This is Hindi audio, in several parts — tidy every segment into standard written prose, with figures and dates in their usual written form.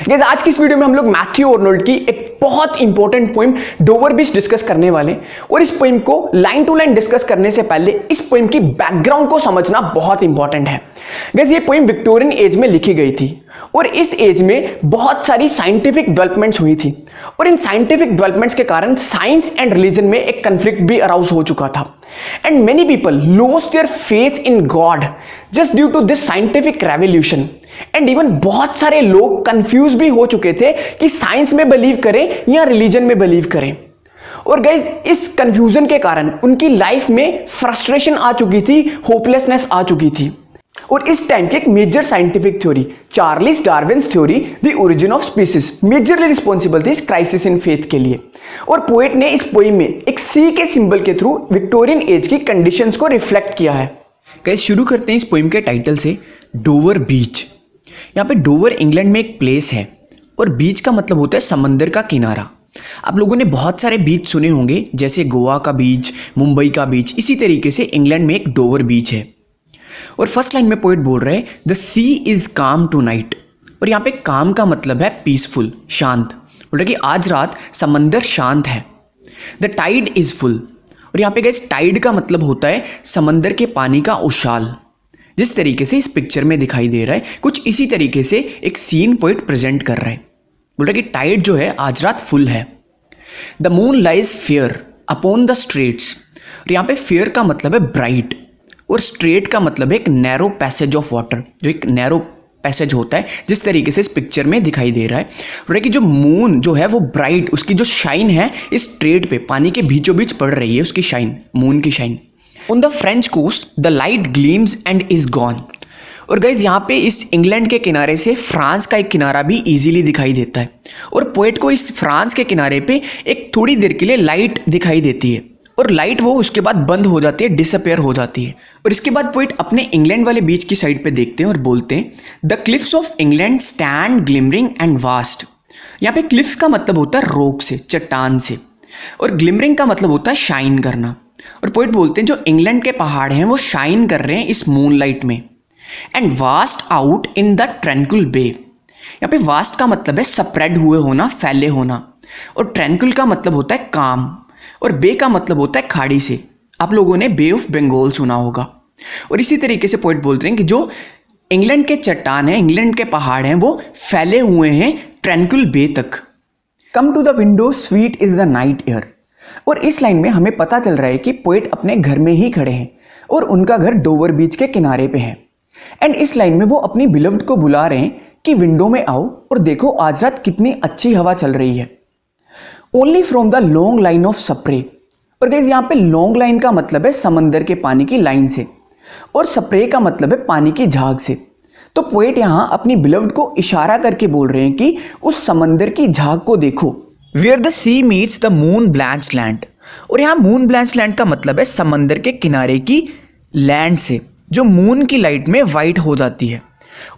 गाइस आज की इस वीडियो में हम लोग मैथ्यू आर्नोल्ड की एक बहुत इंपॉर्टेंट पोइम डोवर बीच डिस्कस करने वाले और इस पोइम को लाइन टू लाइन डिस्कस करने से पहले इस पोइम की बैकग्राउंड को समझना बहुत इंपॉर्टेंट है। गाइस ये पोइम विक्टोरियन एज में लिखी गई थी और इस एज में बहुत सारी साइंटिफिक डेवलपमेंट्स हुई थी और इन साइंटिफिक डेवलपमेंट्स के कारण साइंस एंड रिलीजन में एक कंफ्लिक्ट भी अराउज हो चुका था and many people lost their faith in God just due to this scientific revolution and even बहुत सारे लोग कंफ्यूज भी हो चुके थे कि साइंस में बिलीव करें या रिलीजन में बिलीव करें। और गाइज इस कंफ्यूजन के कारण उनकी लाइफ में फ्रस्ट्रेशन आ चुकी थी, होपलेसनेस आ चुकी थी। और इस टाइम की एक major scientific theory Charles Darwin's theory the origin of species majorly responsible थी इस क्राइसिस इन फेथ के लिए। और पोएट ने इस पोइम में एक सी के सिंबल के थ्रू विक्टोरियन एज की कंडीशंस को रिफ्लेक्ट किया है। गाइस शुरू करते हैं इस पोइम के टाइटल से, डोवर बीच। यहाँ पे डोवर इंग्लैंड में एक प्लेस है और बीच का मतलब होता है समंदर का किनारा। आप लोगों ने बहुत सारे बीच सुने होंगे जैसे गोवा का बीच, मुंबई का बीच, इसी तरीके से इंग्लैंड में एक डोवर बीच है। और फर्स्ट लाइन में पोएट बोल रहे हैं द सी इज काम टू नाइट। और यहाँ पे काम का मतलब है पीसफुल, शांत। बोल रहे कि आज रात समंदर शांत है। The tide is full. और यहाँ पे गाइस टाइड का मतलब होता है समंदर के पानी का उछाल। जिस तरीके से इस पिक्चर में दिखाई दे रहा है कुछ इसी तरीके से एक सीन पोएट प्रेजेंट कर रहा है। बोल रहा है कि टाइड जो है आज रात फुल है। The moon lies fair upon the straits. और यहाँ पे फेयर का मतलब है ब्राइट और स्ट्रेट का मतलब है एक नैरो पैसेज ऑफ वाटर, जो एक नैरो पैसेज होता है जिस तरीके से इस पिक्चर में दिखाई दे रहा है। बोल रहा है कि जो मून जो है वो ब्राइट, उसकी जो शाइन है इस स्ट्रेट पे पानी के बीचों बीच पड़ रही है, उसकी शाइन, मून की shine. On the French coast the light gleams and is gone. और गाइज यहाँ पे इस इंग्लैंड के किनारे से फ्रांस का एक किनारा भी इजीली दिखाई देता है और पोएट को इस फ्रांस के किनारे पे एक थोड़ी देर के लिए लाइट दिखाई देती है और लाइट वो उसके बाद बंद हो जाती है, डिसअपेयर हो जाती है। और इसके बाद पोएट अपने इंग्लैंड वाले बीच की साइड पे देखते हैं और बोलते हैं the cliffs of England stand glimmering and vast. यहाँ पे क्लिफ्स का मतलब होता है रॉक से, चट्टान से, और ग्लिमरिंग का मतलब होता है शाइन करना। और पोएट बोलते हैं जो इंग्लैंड के पहाड़ हैं वो शाइन कर रहे हैं इस मूनलाइट में। And vast out in the tranquil bay. यहाँ पे वास्ट का मतलब है स्प्रेड हुए होना, फैले होना, और ट्रैंक्विल का मतलब होता है काम, और बे का मतलब होता है खाड़ी से। आप लोगों ने बे ऑफ बंगाल सुना होगा। और इसी तरीके से पोएट बोल रहे हैं कि जो इंग्लैंड के चट्टान हैं, इंग्लैंड के पहाड़ हैं, वो फैले हुए हैं ट्रैंक्विल बे तक। Come to the window sweet is the night air. और इस लाइन में हमें पता चल रहा है कि पोएट अपने घर में ही खड़े हैं और उनका घर डोवर बीच के किनारे पे है। एंड इस लाइन में वो अपनी बिलव्ड को बुला रहे हैं कि विंडो में आओ और देखो आज रात कितनी अच्छी हवा चल रही है। Only from the long line of spray. और गाइस यहाँ पे लॉन्ग लाइन का मतलब है समंदर के पानी की लाइन से और स्प्रे का मतलब है पानी की झाग से। तो पोएट यहाँ अपनी बिलव्ड को इशारा करके बोल रहे हैं कि उस समंदर की झाग को देखो। Where the sea meets the moon blanched land. और यहाँ मून ब्लैंच्ड लैंड का मतलब है समंदर के किनारे की लैंड से जो मून की लाइट में वाइट हो जाती है।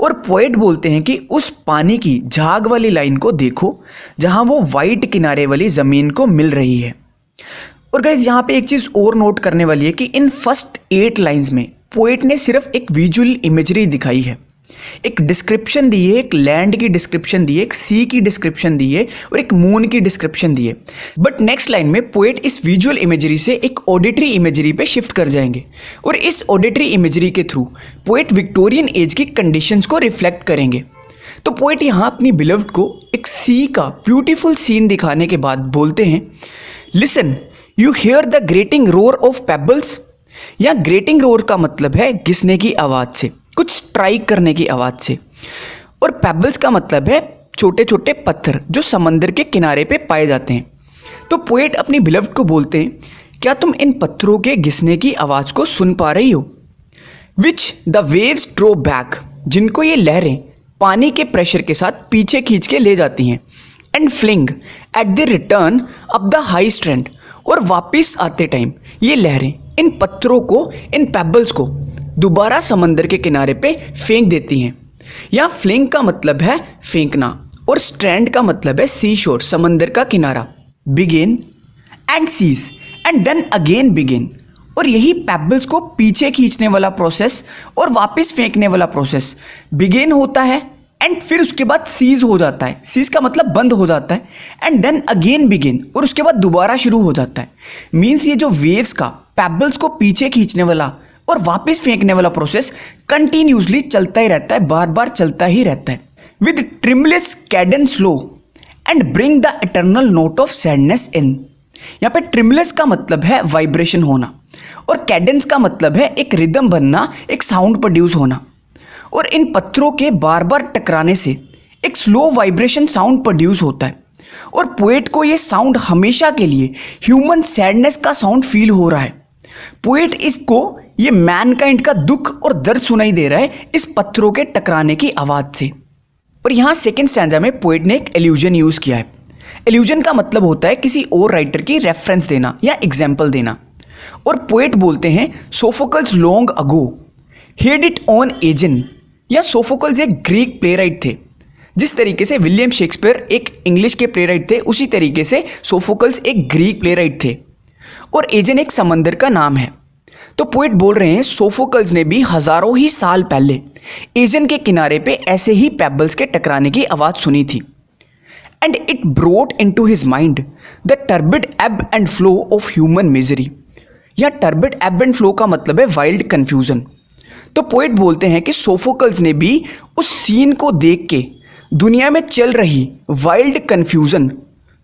और पोएट बोलते हैं कि उस पानी की झाग वाली लाइन को देखो जहां वो वाइट किनारे वाली जमीन को मिल रही है। और गाइस यहाँ पे एक चीज और नोट करने वाली है कि इन फर्स्ट 8 लाइंस में पोएट ने सिर्फ एक विजुअल इमेजरी दिखाई है, एक डिस्क्रिप्शन दी है, एक लैंड की डिस्क्रिप्शन दी है, एक सी की डिस्क्रिप्शन दी है और एक मून की डिस्क्रिप्शन दी है। बट नेक्स्ट लाइन में पोएट इस विजुअल इमेजरी से एक ऑडिटरी इमेजरी पे शिफ्ट कर जाएंगे और इस ऑडिटरी इमेजरी के थ्रू पोएट विक्टोरियन एज की कंडीशंस को रिफ्लेक्ट करेंगे। तो पोएट यहाँ अपनी बिलव्ड को एक सी का ब्यूटीफुल सीन दिखाने के बाद बोलते हैं listen you hear the grating roar of pebbles. या ग्रेटिंग रोर का मतलब है घिसने की आवाज़ से, कुछ स्ट्राइक करने की आवाज़ से, और पेबल्स का मतलब है छोटे छोटे पत्थर जो समंदर के किनारे पे पाए जाते हैं। तो पोएट अपनी बिलव्ड को बोलते हैं क्या तुम इन पत्थरों के घिसने की आवाज़ को सुन पा रही हो। Which the waves draw back. जिनको ये लहरें पानी के प्रेशर के साथ पीछे खींच के ले जाती हैं। And fling at the return up the high strand. और वापस आते टाइम ये लहरें इन पत्थरों को, इन पेबल्स को दोबारा समंदर के किनारे पे फेंक देती हैं। या फ्लिंग का मतलब है फेंकना और स्ट्रैंड का मतलब है सी शोर, समंदर का किनारा। Begin and cease and then again begin. और यही पेबल्स को पीछे खींचने वाला प्रोसेस और वापस फेंकने वाला प्रोसेस बिगिन होता है एंड फिर उसके बाद सीज हो जाता है, सीज का मतलब बंद हो जाता है, एंड देन अगेन बिगिन, और उसके बाद दोबारा शुरू हो जाता है। मीन्स ये जो वेव्स का पेबल्स को पीछे खींचने वाला और वापस फेंकने वाला प्रोसेस कंटिन्यूसली चलता ही रहता है, बार बार चलता ही रहता है, with tremulous cadence slow and bring the eternal note of sadness in. यहाँ पे ट्रिमलेस का मतलब है वाइब्रेशन होना, और कैडेंस का मतलब है एक रिदम बनना, एक साउंड प्रोड्यूस होना। और इन पत्थरों के बार बार टकराने से एक स्लो वाइब्रेशन साउंड प्रोड्यूस होता है, और पोएट को ये साउंड हमेशा के लिए ह्यूमन सैडनेस का साउंड फील हो रहा है। पोएट इसको ये मैनकाइंड का दुख और दर्द सुनाई दे रहा है इस पत्थरों के टकराने की आवाज़ से। और यहाँ सेकेंड स्टैंजा में पोएट ने एक एल्यूजन यूज़ किया है। एल्यूजन का मतलब होता है किसी और राइटर की रेफरेंस देना या एग्जाम्पल देना। और पोएट बोलते हैं Sophocles long ago heard it on Aegean, या सोफोकल्स एक ग्रीक प्लेराइट थे। जिस तरीके से विलियम शेक्सपियर एक इंग्लिश के प्लेराइट थे, उसी तरीके से सोफोकल्स एक ग्रीक प्लेराइट थे, और एजन एक समंदर का नाम है। तो पोएट बोल रहे हैं सोफोकल्स ने भी हजारों ही साल पहले एजन के किनारे पे ऐसे ही पेबल्स के टकराने की आवाज़ सुनी थी, and it brought into his mind the turbid ebb and flow of human misery. या टर्बिड एब एंड फ्लो का मतलब है वाइल्ड कन्फ्यूजन। तो पोएट बोलते हैं कि सोफोकल्स ने भी उस सीन को देख के दुनिया में चल रही वाइल्ड कन्फ्यूजन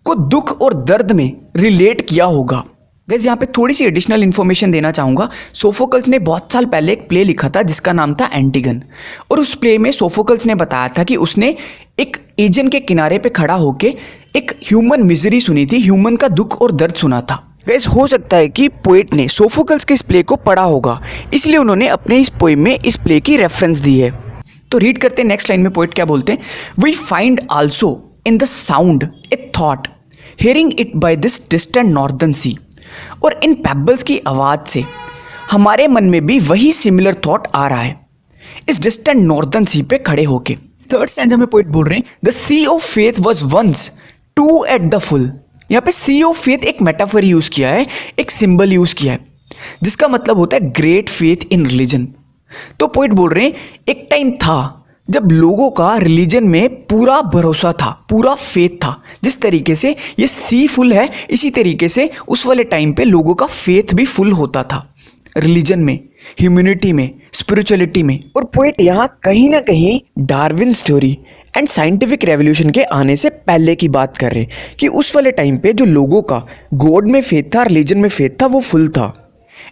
को दुख और दर्द में रिलेट किया होगा। गाइस यहाँ पे थोड़ी सी एडिशनल इन्फॉर्मेशन देना चाहूँगा। सोफोकल्स ने बहुत साल पहले एक प्ले लिखा था जिसका नाम था एंटिगन, और उस प्ले में सोफोकल्स ने बताया था कि उसने एक एजन के किनारे पे खड़ा होके एक ह्यूमन मिजरी सुनी थी, ह्यूमन का दुख और दर्द सुना था। गाइस हो सकता है कि पोएट ने सोफोकल्स के इस प्ले को पढ़ा होगा, इसलिए उन्होंने अपने इस पोएम में इस प्ले की रेफरेंस दी है। तो रीड करते हैं नेक्स्ट लाइन में पोएट क्या बोलते हैं। We find also in the sound a thought hearing it by this distant northern sea. और इन पेबल्स की आवाज़ से हमारे मन में भी वही सिमिलर थॉट आ रहा है इस डिस्टेंट नॉर्दर्न सी पे खड़े होके। थर्ड स्टैंजा में पोएट बोल रहे हैं the sea of faith was once too at the full. यहाँ पे सी ऑफ फेथ एक मेटाफर यूज़ किया है, एक सिंबल यूज़ किया है, जिसका मतलब होता है ग्रेट फेथ इन रिलीजन। तो पोएट बोल रहे हैं एक टाइम था जब लोगों का रिलीजन में पूरा भरोसा था, पूरा फेथ था। जिस तरीके से ये सी फुल है, इसी तरीके से उस वाले टाइम पे लोगों का फेथ भी फुल होता था रिलीजन में, ह्यूमैनिटी में, स्पिरिचुअलिटी में। और पोएट यहाँ कहीं ना कहीं Darwin's theory and scientific revolution के आने से पहले की बात कर रहे हैं कि उस वाले टाइम पे जो लोगों का गॉड में फेथ था, रिलीजन में फेथ था, वो फुल था।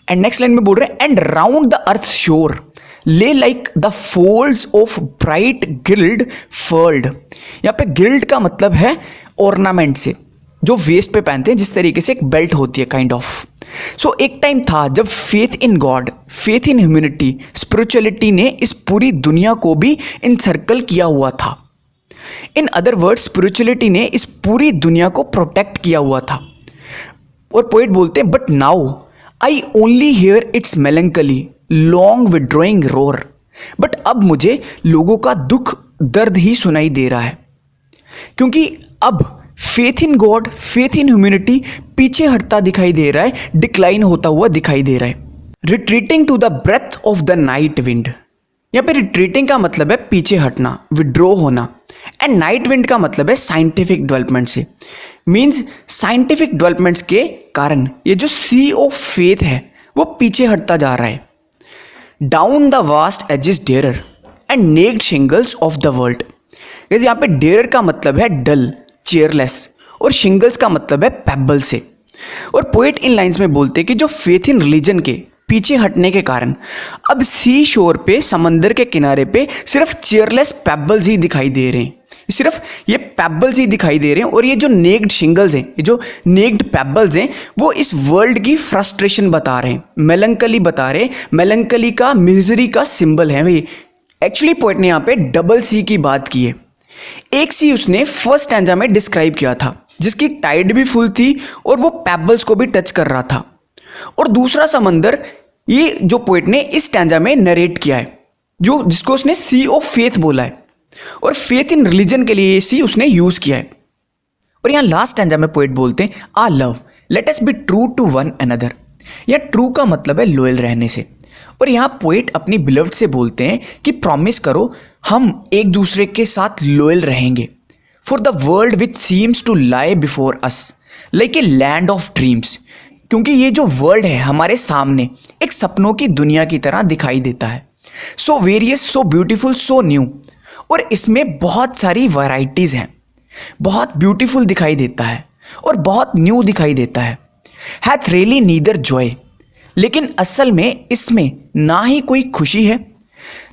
एंड नेक्स्ट लाइन में बोल रहे हैं and round the earth shore lay like the folds of bright girdle furled. यहाँ पे गिल्ड का मतलब है ऑर्नामेंट से, जो वेस्ट पे पहनते हैं, जिस तरीके से एक बेल्ट होती है काइंड ऑफ। सो एक टाइम था जब faith in God, faith in humanity, spirituality ने इस पूरी दुनिया को भी इनसर्कल किया हुआ था। इन अदर वर्ड्स स्पिरिचुअलिटी ने इस पूरी दुनिया को प्रोटेक्ट किया हुआ था। और पोएट बोलते हैं but now I only here it's melancholy long withdrawing roar. But अब मुझे लोगों का दुख दर्द ही सुनाई दे रहा है, क्योंकि अब faith in God, faith in humanity पीछे हटता दिखाई दे रहा है, डिक्लाइन होता हुआ दिखाई दे रहा है। Retreating to the breath of the night wind. यहाँ पे रिट्रीटिंग का मतलब है पीछे हटना, विड्रॉ होना, एंड नाइट विंड का मतलब है साइंटिफिक डेवलपमेंट से। मीन्स साइंटिफिक डेवलपमेंट्स के कारण ये जो सी ऑफ फेथ है वो पीछे हटता जा रहा है। Down the vast edges drear and naked shingles of the world. जैसे यहाँ पे डेरर का मतलब है डल, चेयरलेस, और शिंगल्स का मतलब है पेबल से। और पोएट इन लाइंस में बोलते हैं कि जो फेथ इन रिलीजन के पीछे हटने के कारण अब सी शोर पे, समंदर के किनारे पे सिर्फ चेयरलेस पेबल्स ही दिखाई दे रहे हैं, सिर्फ ये पेबल्स ही दिखाई दे रहे हैं। और ये जो नेक्ड शिंगल्स हैं, ये जो नेक्ड पेबल्स हैं, वो इस वर्ल्ड की फ्रस्ट्रेशन बता रहे हैं, मेलंकली बता रहे हैं, मेलंकली का, मिजरी का सिंबल है भाई। एक्चुअली पोएट ने यहाँ पे डबल सी की बात की है। एक सी उसने फर्स्ट स्टैंजा में डिस्क्राइब किया था, जिसकी टाइड भी फुल थी और वो पेबल्स को भी टच कर रहा था। और दूसरा समंदर ये जो पोएट ने इस स्टैंजा में नरेट किया है, जो जिसको उसने सी ऑफ फेथ बोला है, और फेथ इन रिलीजन के लिए ये सी उसने यूज किया है। और यहाँ लास्ट स्टैंजा में पोएट बोलते हैं ah love let us be true to one another. यहाँ ट्रू का मतलब है लॉयल रहने से। और यहाँ पोएट अपनी बिलव्ड से बोलते हैं कि प्रॉमिस करो हम एक दूसरे के साथ लॉयल रहेंगे। For the world which seems to lie before us like a land of dreams, क्योंकि ये जो वर्ल्ड है हमारे सामने एक सपनों की दुनिया की तरह दिखाई देता है। So various, so beautiful, so new, और इसमें बहुत सारी वैरायटीज़ हैं। बहुत ब्यूटीफुल दिखाई देता है और बहुत न्यू दिखाई देता है। हैथ रियली नीदर जॉय, लेकिन असल में इसमें ना ही कोई खुशी है,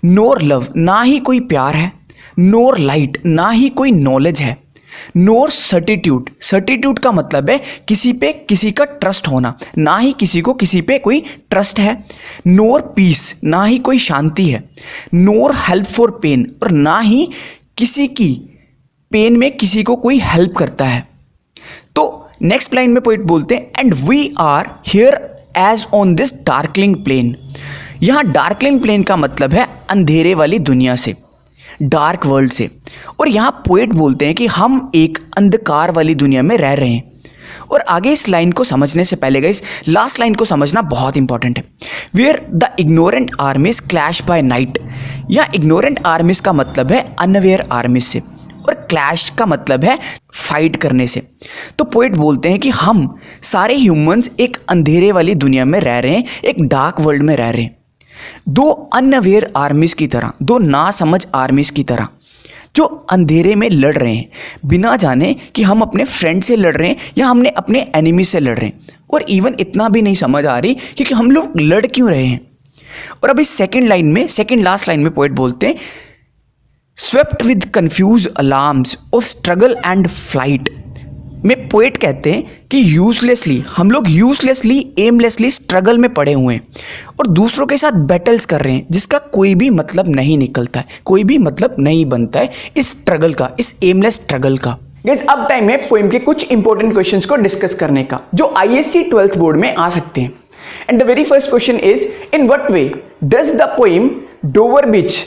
नोर लव, ना ही कोई प्यार है, नोर लाइट, ना ही कोई नॉलेज है, नोर सर्टिट्यूड, सर्टिट्यूड का मतलब है किसी पे किसी का ट्रस्ट होना, ना ही किसी को किसी पे कोई ट्रस्ट है, नोर पीस, ना ही कोई शांति है, नोर हेल्प फॉर पेन, और ना ही किसी की पेन में किसी को कोई हेल्प करता है। तो नेक्स्ट लाइन में पोइट बोलते हैं, and we are here as on this darkling plain. यहाँ डार्कलिंग प्लेन का मतलब है अंधेरे वाली दुनिया से, डार्क वर्ल्ड से, और यहाँ पोएट बोलते हैं कि हम एक अंधकार वाली दुनिया में रह रहे हैं। और आगे इस लाइन को समझने से पहले गाइस लास्ट लाइन को समझना बहुत इंपॉर्टेंट है। Where the ignorant armies clash by night, यहाँ इग्नोरेंट आर्मीज का मतलब है अनअवेयर आर्मीज से, और क्लैश का मतलब है फाइट करने से। तो पोएट बोलते हैं कि हम सारे ह्यूमंस एक अंधेरे वाली दुनिया में रह रहे हैं, एक डार्क वर्ल्ड में रह रहे हैं, दो अनअवेयर आर्मीज की तरह, दो ना समझ आर्मीज की तरह, जो अंधेरे में लड़ रहे हैं बिना जाने कि हम अपने फ्रेंड से लड़ रहे हैं या हमने अपने एनिमी से लड़ रहे हैं, और इवन इतना भी नहीं समझ आ रही कि हम लोग लड़ क्यों रहे हैं। और अभी सेकंड लाइन में, सेकंड लास्ट लाइन में पोएट बोलते हैं, swept with confuse alarms of struggle and flight, में पोएट कहते हैं कि यूजलेसली, हम लोग यूजलेसली, एमलेसली स्ट्रगल में पड़े हुए हैं और दूसरों के साथ बैटल्स कर रहे हैं जिसका कोई भी मतलब नहीं निकलता है, कोई भी मतलब नहीं बनता है इस स्ट्रगल का, इस एमलेस स्ट्रगल का। गाइस अब टाइम है पोएम के कुछ इंपॉर्टेंट क्वेश्चंस को डिस्कस करने का जो आईएससी 12th बोर्ड में आ सकते हैं। And the very first question is, in what way does the poem Dover Beach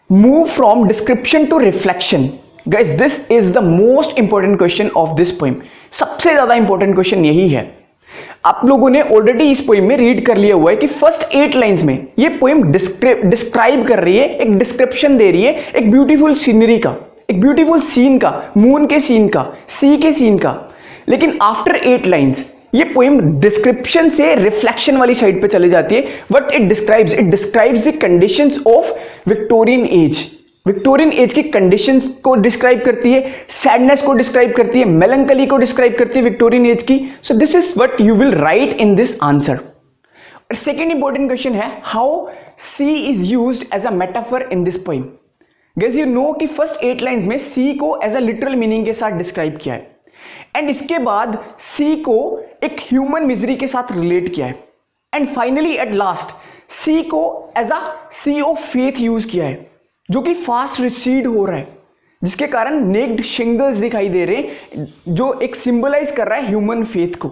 move from description to reflection? Guys this is the most important question of this poem. सबसे ज्यादा इंपॉर्टेंट क्वेश्चन यही है। आप लोगों ने ऑलरेडी इस पोएम में रीड कर लिया हुआ है कि फर्स्ट 8 लाइंस में ये पोएम डिस्क्राइब कर रही है, एक डिस्क्रिप्शन दे रही है एक ब्यूटीफुल सीनरी का, एक ब्यूटीफुल सीन का, मून के सीन का, सी के सीन का। लेकिन आफ्टर 8 लाइंस ये पोएम डिस्क्रिप्शन से रिफ्लेक्शन वाली साइड पे चले जाती है। What it describes the conditions of Victorian age. Victorian age की कंडीशंस को डिस्क्राइब करती है, सैडनेस को डिस्क्राइब करती है, मेलंकली को डिस्क्राइब करती है विक्टोरियन एज की। So this is what you will write in this answer. और सेकेंड इंपॉर्टेंट क्वेश्चन है, how sea is used as a metaphor in this poem? Guys you know कि फर्स्ट 8 लाइंस में सी को एज अ लिटरल मीनिंग के साथ डिस्क्राइब किया है, एंड इसके बाद सी को एक ह्यूमन मिजरी के साथ रिलेट किया है, and finally at last sea को as a sea of faith use किया है, जो कि फास्ट रिसीड हो रहा है, जिसके कारण नेक्ड शिंगल्स दिखाई दे रहे हैं, जो एक सिंबलाइज कर रहा है ह्यूमन फेथ को।